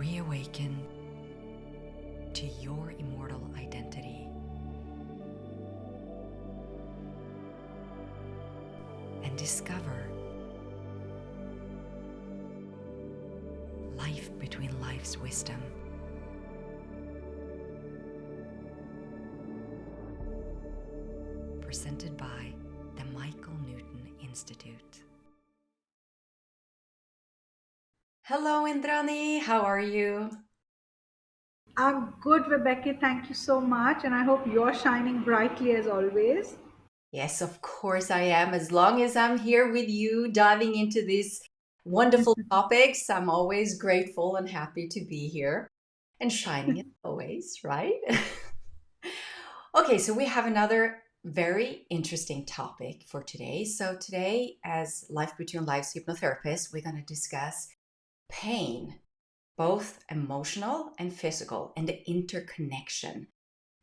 reawaken to your immortal identity and discover life between life's wisdom. Presented by the Michael Newton Institute. Hello, Indrani. How are you? I'm good, Vibecke. Thank you so much. And I hope you're shining brightly as always. Yes, of course I am. As long as I'm here with you, diving into these wonderful topics, I'm always grateful and happy to be here and shining as always, right? Okay, so we have another very interesting topic for today. So, today, as Life Between Lives hypnotherapist, we're going to discuss pain, both emotional and physical, and the interconnection.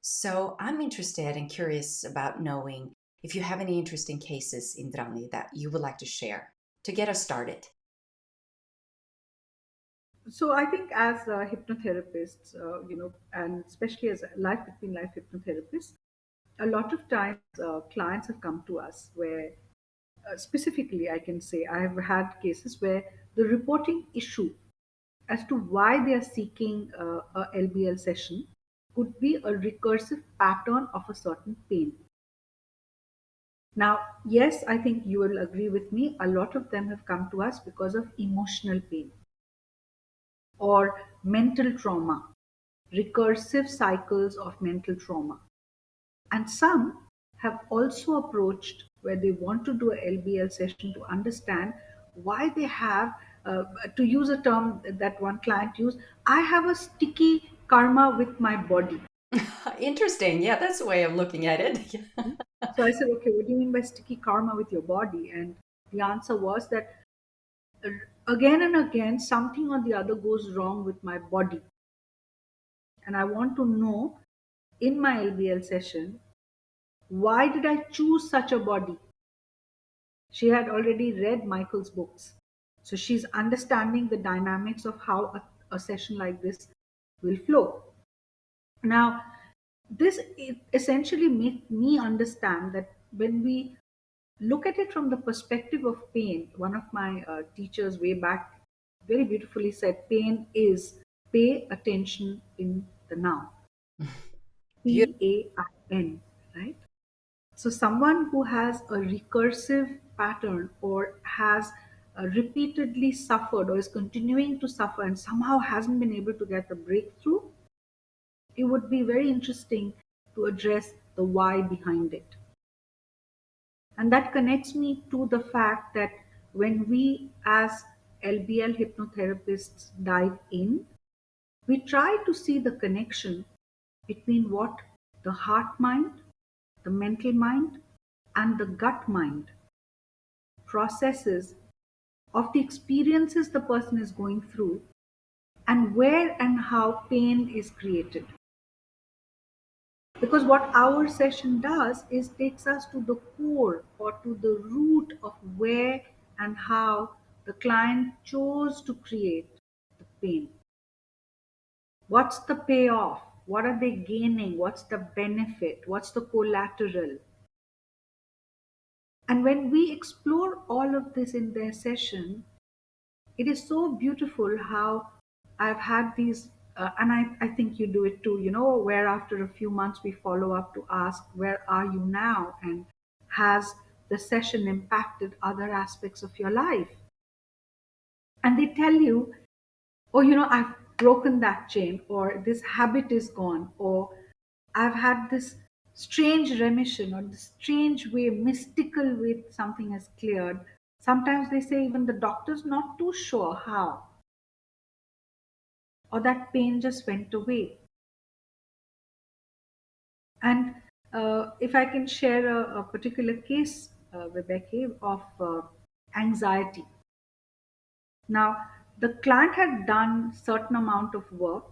So I'm interested and curious about knowing if you have any interesting cases, Indrani, that you would like to share to get us started. So I think as hypnotherapists, and especially as life between life hypnotherapists, a lot of times clients have come to us where specifically I can say I have had cases where the reporting issue as to why they are seeking a LBL session could be a recursive pattern of a certain pain. Now, yes, I think you will agree with me. A lot of them have come to us because of emotional pain or mental trauma, recursive cycles of mental trauma. And some have also approached where they want to do a LBL session to understand why they have, to use a term that one client used, I have a sticky karma with my body. Interesting. Yeah, that's a way of looking at it. So I said, okay, what do you mean by sticky karma with your body? And the answer was that again and again, something or the other goes wrong with my body. And I want to know in my LBL session, why did I choose such a body? She had already read Michael's books. So she's understanding the dynamics of how a session like this will flow. Now, this essentially made me understand that when we look at it from the perspective of pain, one of my teachers way back very beautifully said, pain is pay attention in the now. Beautiful. PAIN, right? So, someone who has a recursive pattern or has repeatedly suffered or is continuing to suffer and somehow hasn't been able to get a breakthrough, it would be very interesting to address the why behind it. And that connects me to the fact that when we, as LBL hypnotherapists, dive in, we try to see the connection between what the heart mind, the mental mind, and the gut mind processes of the experiences the person is going through and where and how pain is created. Because what our session does is takes us to the core or to the root of where and how the client chose to create the pain. What's the payoff? What are they gaining? What's the benefit? What's the collateral? And when we explore all of this in their session, it is so beautiful how I've had these, and I think you do it too, where after a few months we follow up to ask, where are you now? And has the session impacted other aspects of your life? And they tell you, oh, I've broken that chain, or this habit is gone, or I've had this strange remission, or this strange way, mystical way something has cleared. Sometimes they say even the doctor's not too sure how, or that pain just went away. And if I can share a particular case, Vibecke, of anxiety. Now, the client had done certain amount of work,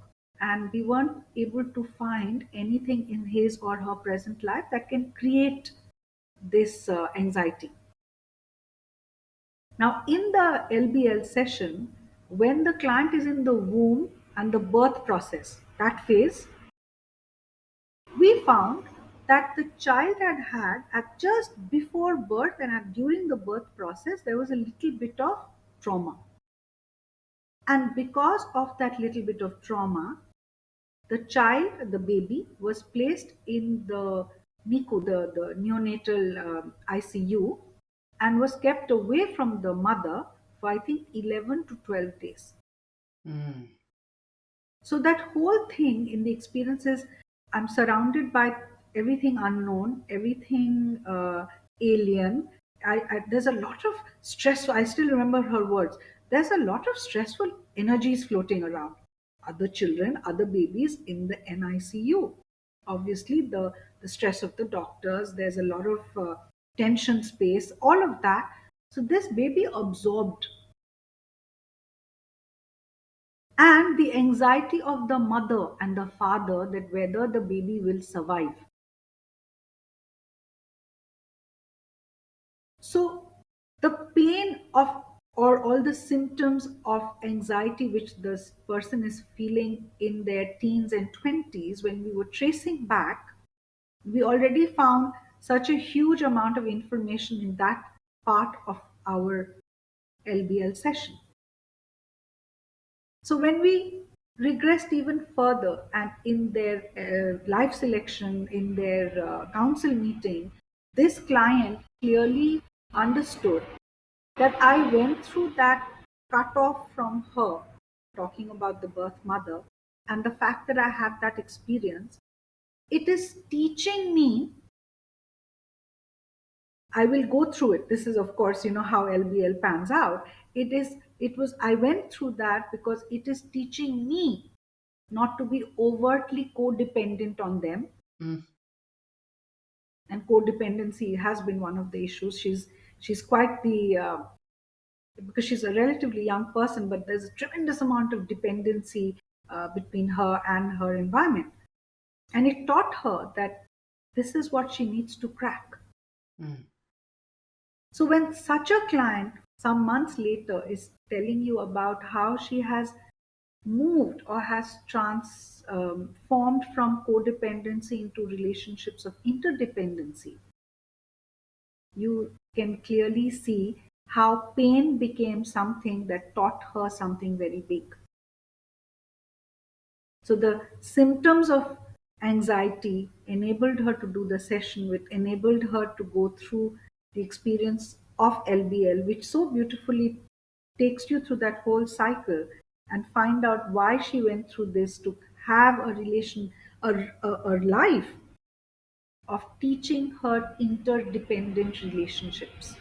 and we weren't able to find anything in his or her present life that can create this anxiety. Now, in the LBL session, when the client is in the womb, and the birth process, that phase, we found that the child had at just before birth and during the birth process, there was a little bit of trauma. And because of that little bit of trauma, the child, the baby, was placed in the NICU, the neonatal ICU, and was kept away from the mother for I think 11 to 12 days. Mm. So that whole thing in the experience is, I'm surrounded by everything unknown, everything alien. There's a lot of stress. I still remember her words. There's a lot of stressful energies floating around. Other children, other babies in the NICU. Obviously, the stress of the doctors. There's a lot of tension space. All of that. So this baby absorbed, and the anxiety of the mother and the father that whether the baby will survive. So the pain of, or all the symptoms of anxiety which this person is feeling in their teens and 20s, when we were tracing back, we already found such a huge amount of information in that part of our LBL session. So when we regressed even further and in their life selection, in their council meeting, this client clearly understood that I went through that cut off from her, talking about the birth mother, and the fact that I had that experience, it is teaching me. I will go through it. This is, of course, how LBL pans out. I went through that because it is teaching me not to be overtly codependent on them. Mm. And codependency has been one of the issues. She's quite the because she's a relatively young person, but there's a tremendous amount of dependency between her and her environment. And it taught her that this is what she needs to crack. Mm. So when such a client some months later is telling you about how she has moved or has transformed from codependency into relationships of interdependency, you can clearly see how pain became something that taught her something very big. So the symptoms of anxiety enabled her to do the session, which enabled her to go through the experience of LBL, which so beautifully takes you through that whole cycle and find out why she went through this to have a relation, a life of teaching her interdependent relationships.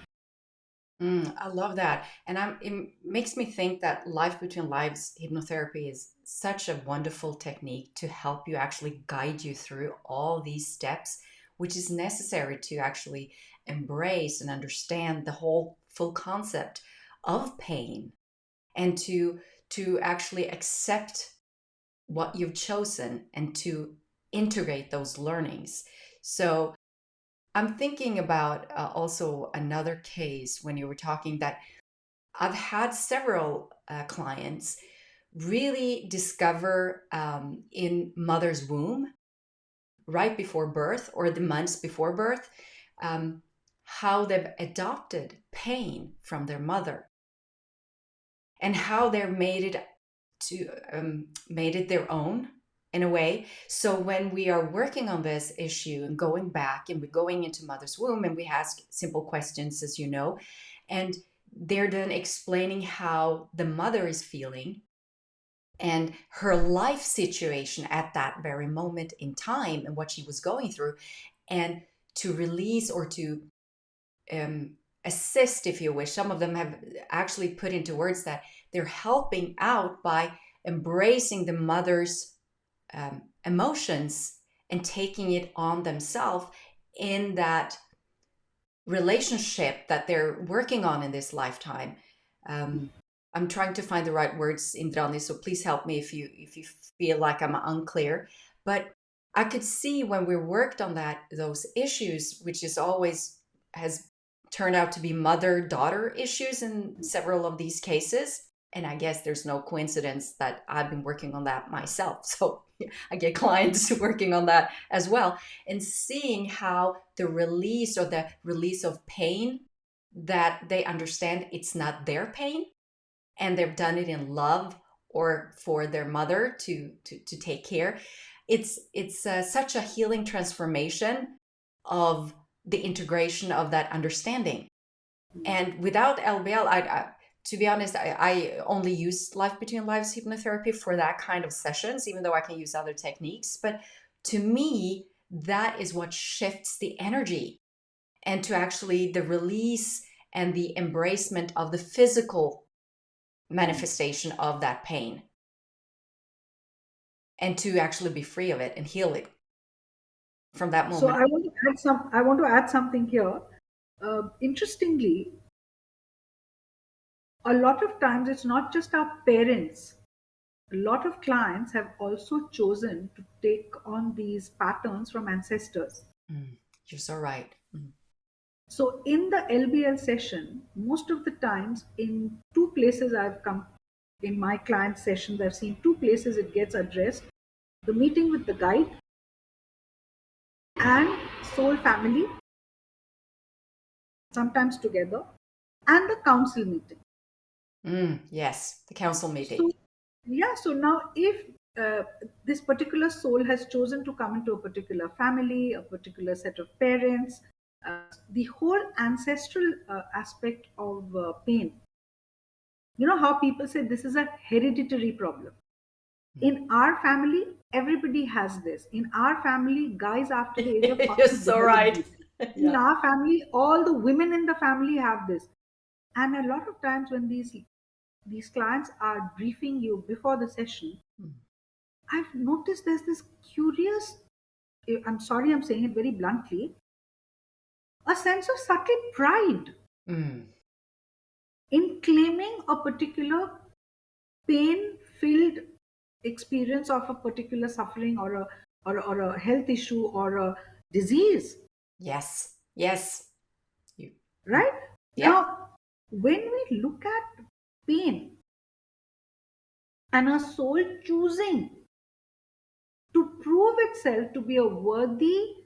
I love that. And it makes me think that life between lives hypnotherapy is such a wonderful technique to help you actually guide you through all these steps, which is necessary to actually embrace and understand the whole full concept of pain and to actually accept what you've chosen and to integrate those learnings. So I'm thinking about also another case when you were talking that I've had several clients really discover in mother's womb, right before birth or the months before birth, um, how they've adopted pain from their mother and how they've made it their own in a way. So when we are working on this issue and going back and we're going into mother's womb and we ask simple questions, as you know, and they're then explaining how the mother is feeling and her life situation at that very moment in time and what she was going through, and to release or to um, assist, if you wish. Some of them have actually put into words that they're helping out by embracing the mother's emotions and taking it on themselves in that relationship that they're working on in this lifetime. Um, I'm trying to find the right words, Indrani, so please help me if you feel like I'm unclear. But I could see when we worked on those issues, which is always has turned out to be mother-daughter issues in several of these cases. And I guess there's no coincidence that I've been working on that myself. So I get clients working on that as well, and seeing how the release of pain, that they understand it's not their pain, and they've done it in love or for their mother to take care. It's such a healing transformation of the integration of that understanding. And without LBL, to be honest, I only use Life Between Lives hypnotherapy for that kind of sessions, even though I can use other techniques. But to me, that is what shifts the energy, and to actually the release and the embracement of the physical manifestation of that pain, and to actually be free of it and heal it from that So moment. I want to add something here. Interestingly, a lot of times it's not just our parents. A lot of clients have also chosen to take on these patterns from ancestors. Mm, you're so right. Mm. So in the LBL session, most of the times in two places I've come in my client sessions, I've seen two places it gets addressed: the meeting with the guide and soul family, sometimes together, and the council meeting. Yes, the council meeting. So, yeah, so now if this particular soul has chosen to come into a particular family, a particular set of parents, the whole ancestral aspect of pain, you know how people say this is a hereditary problem. In our family, everybody has this. In our family, guys after the age of You're 40 so develop right. this. In Yeah. our family, all the women in the family have this. And a lot of times when these clients are briefing you before the session, Mm. I've noticed there's this curious, I'm sorry, I'm saying it very bluntly, a sense of subtle pride Mm. in claiming a particular pain filled experience of a particular suffering, or a health issue or a disease, Yes. Yes. You. Mm. right? Yeah. Now, when we look at pain and a soul choosing to prove itself to be a worthy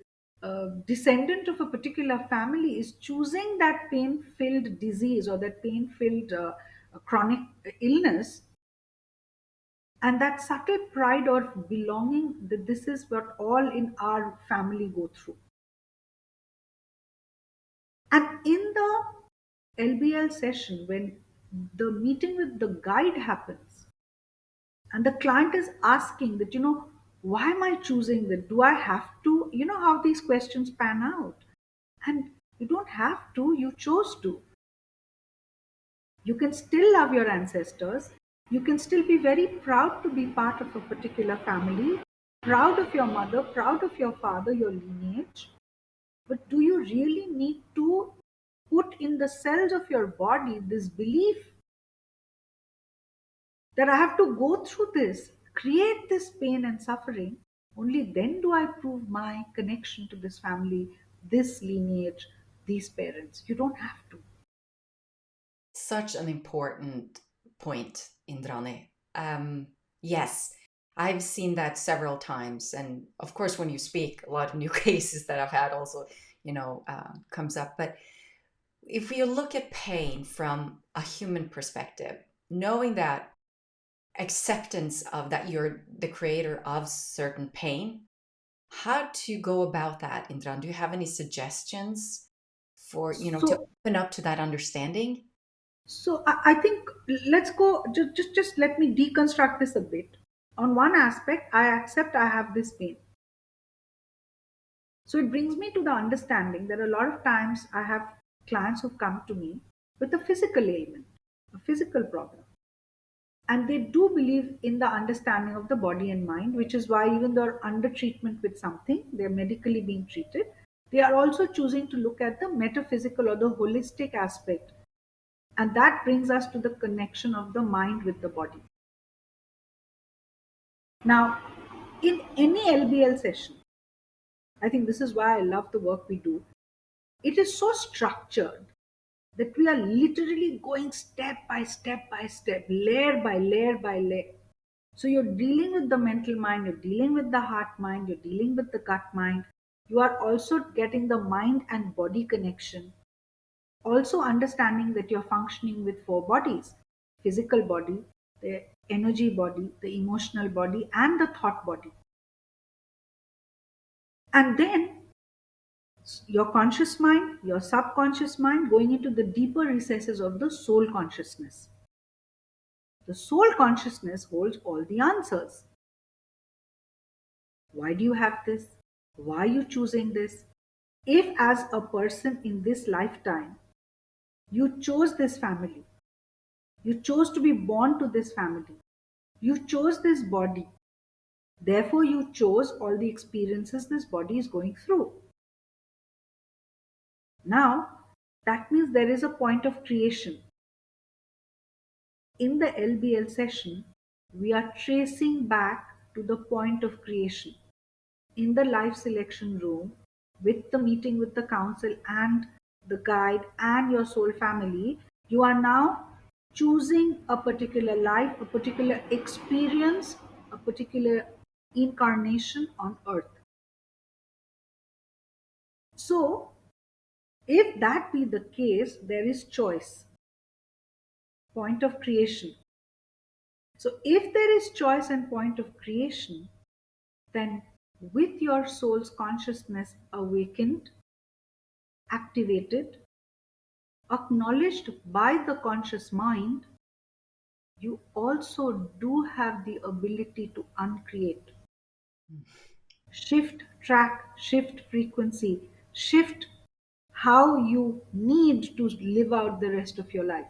descendant of a particular family, is choosing that pain filled disease or that pain filled chronic illness, and that subtle pride or belonging that this is what all in our family go through. And in the LBL session, when the meeting with the guide happens, and the client is asking that, why am I choosing that? Do I have to? You know how these questions pan out. And you don't have to, you chose to. You can still love your ancestors. You can still be very proud to be part of a particular family, proud of your mother, proud of your father, your lineage. But do you really need to put in the cells of your body this belief that I have to go through this, create this pain and suffering? Only then do I prove my connection to this family, this lineage, these parents. You don't have to. Such an important point, Indrani. Yes, I've seen that several times, and of course, when you speak, a lot of new cases that I've had also, comes up. But if you look at pain from a human perspective, knowing that acceptance of that you're the creator of certain pain, how to go about that, Indran? Do you have any suggestions for, to So open up to that understanding? I think let's go. Just let me deconstruct this a bit. On one aspect, I accept I have this pain. So it brings me to the understanding that a lot of times I have clients who come to me with a physical ailment, a physical problem, and they do believe in the understanding of the body and mind, which is why even though they're under treatment with something, they're medically being treated. They are also choosing to look at the metaphysical or the holistic aspect, and that brings us to the connection of the mind with the body. Now, in any LBL session, I think this is why I love the work we do. It is so structured. that we are literally going step by step, layer by layer by layer. So you're dealing with the mental mind, you're dealing with the heart mind, you're dealing with the gut mind. You are also getting the mind and body connection. Also understanding that you're functioning with four bodies: physical body, the energy body, the emotional body, and the thought body. And then your conscious mind, your subconscious mind, going into the deeper recesses of the soul consciousness. The soul consciousness holds all the answers. Why do you have this? Why are you choosing this? If, as a person in this lifetime, you chose this family, you chose to be born to this family, you chose this body, therefore, you chose all the experiences this body is going through. Now, that means there is a point of creation. In the LBL session, we are tracing back to the point of creation. In the life selection room, with the meeting with the council and the guide and your soul family, you are now choosing a particular life, a particular experience, a particular incarnation on earth. So, if that be the case, there is choice, point of creation. So, if there is choice and point of creation, then with your soul's consciousness awakened, activated, acknowledged by the conscious mind, you also do have the ability to uncreate, shift track, shift frequency, shift how you need to live out the rest of your life.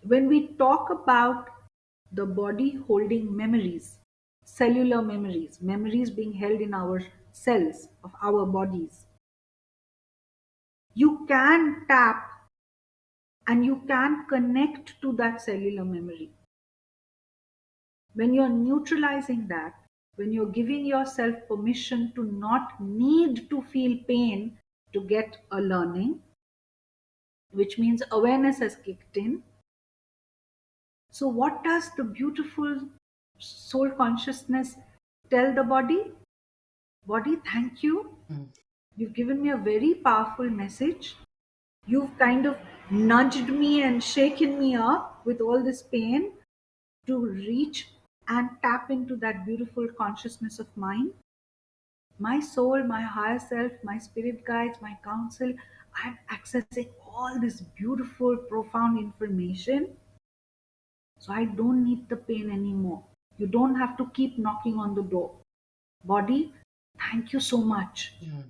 When we talk about the body holding memories, cellular memories, memories being held in our cells of our bodies, you can tap and you can connect to that cellular memory. When you're neutralizing that, when you're giving yourself permission to not need to feel pain to get a learning, which means awareness has kicked in. So, what does the beautiful soul consciousness tell the body? Body, thank you. Mm. You've given me a very powerful message. You've kind of nudged me and shaken me up with all this pain to reach and tap into that beautiful consciousness of mine. My soul, my higher self, my spirit guides, my counsel, I'm accessing all this beautiful, profound information. So I don't need the pain anymore. You don't have to keep knocking on the door. Body, thank you so much. Mm.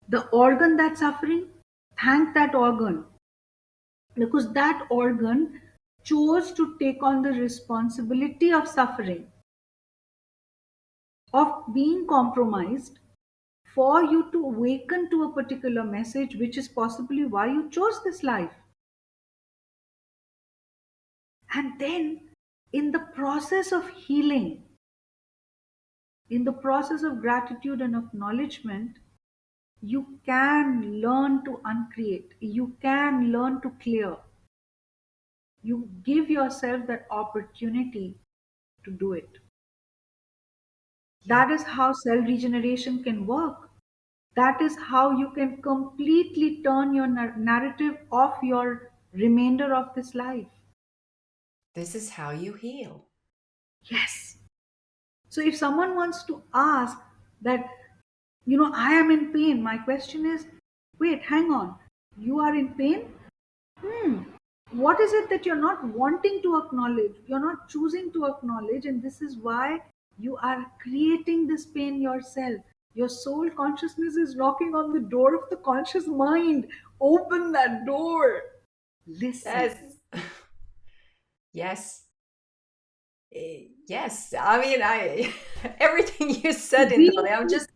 The organ that's suffering, thank that organ, because that organ chose to take on the responsibility of suffering, of being compromised, for you to awaken to a particular message, which is possibly why you chose this life. And then, in the process of healing, in the process of gratitude and acknowledgement, you can learn to uncreate, you can learn to clear. You give yourself that opportunity to do it. Yeah. That is how cell regeneration can work. That is how you can completely turn your narrative of your remainder of this life. This is how you heal. Yes. So if someone wants to ask that, I am in pain, my question is, wait, hang on. You are in pain? Hmm. What is it that you're not wanting to acknowledge? You're not choosing to acknowledge, and this is why you are creating this pain yourself. Your soul consciousness is knocking on the door of the conscious mind. Open that door. Listen. Yes. Yes. Yes. I mean, I everything you said, Be, Indrani, I'm just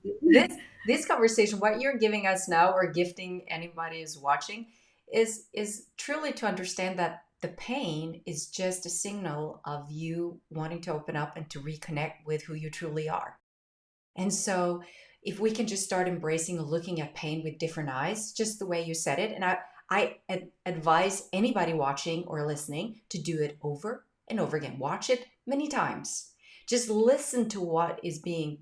this conversation, what you're giving us now, or gifting anybody who's watching, is truly to understand that the pain is just a signal of you wanting to open up and to reconnect with who you truly are. And so if we can just start embracing looking at pain with different eyes, just the way you said it. And I advise anybody watching or listening to do it over and over again. Watch it many times. Just listen to what is being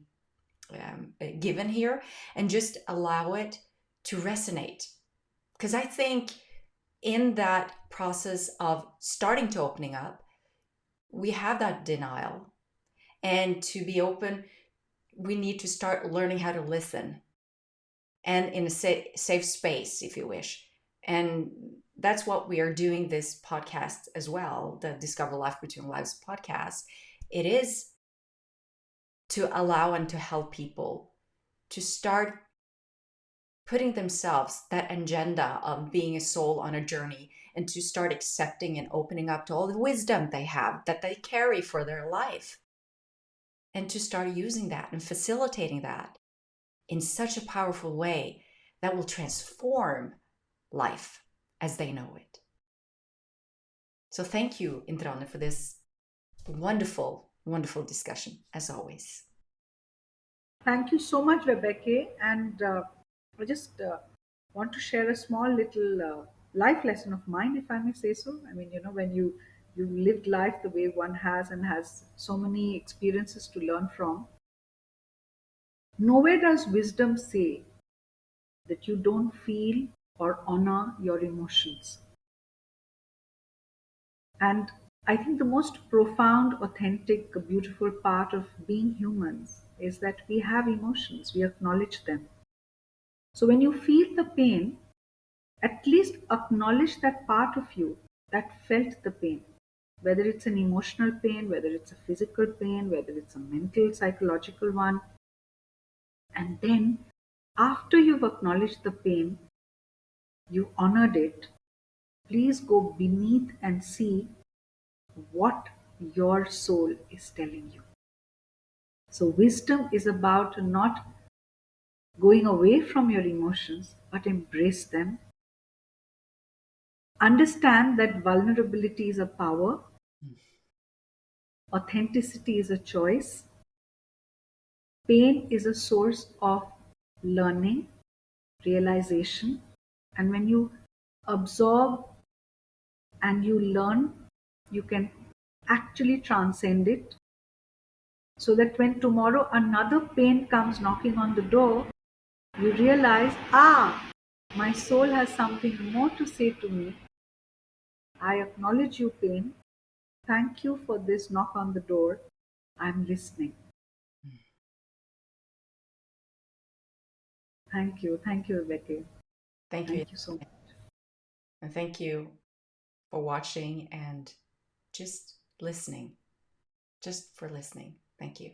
given here and just allow it to resonate. Because I think in that process of starting to opening up, we have that denial. And to be open, we need to start learning how to listen and in a safe space, if you wish. And that's what we are doing this podcast as well, the Discover Life Between Lives podcast. It is to allow and to help people to start putting themselves that agenda of being a soul on a journey and to start accepting and opening up to all the wisdom they have that they carry for their life and to start using that and facilitating that in such a powerful way that will transform life as they know it. So thank you, Indrani, for this wonderful, wonderful discussion, as always. Thank you so much, Vibecke. And I just want to share a small little life lesson of mine, if I may say so. I mean, when you lived life the way one has and has so many experiences to learn from, nowhere does wisdom say that you don't feel or honor your emotions. And I think the most profound, authentic, beautiful part of being humans is that we have emotions, we acknowledge them. So when you feel the pain, at least acknowledge that part of you that felt the pain. Whether it's an emotional pain, whether it's a physical pain, whether it's a mental, psychological one. And then, after you've acknowledged the pain, you honored it, please go beneath and see what your soul is telling you. So, wisdom is about not going away from your emotions, but embrace them. Understand that vulnerability is a power, authenticity is a choice, pain is a source of learning, realization, and when you absorb and you learn, you can actually transcend it so that when tomorrow another pain comes knocking on the door, you realize, my soul has something more to say to me. I acknowledge you, pain. Thank you for this knock on the door. I'm listening. Thank you. Thank you, Vibecke. Thank you. Thank you so much. And thank you for watching and just listening, just for listening. Thank you.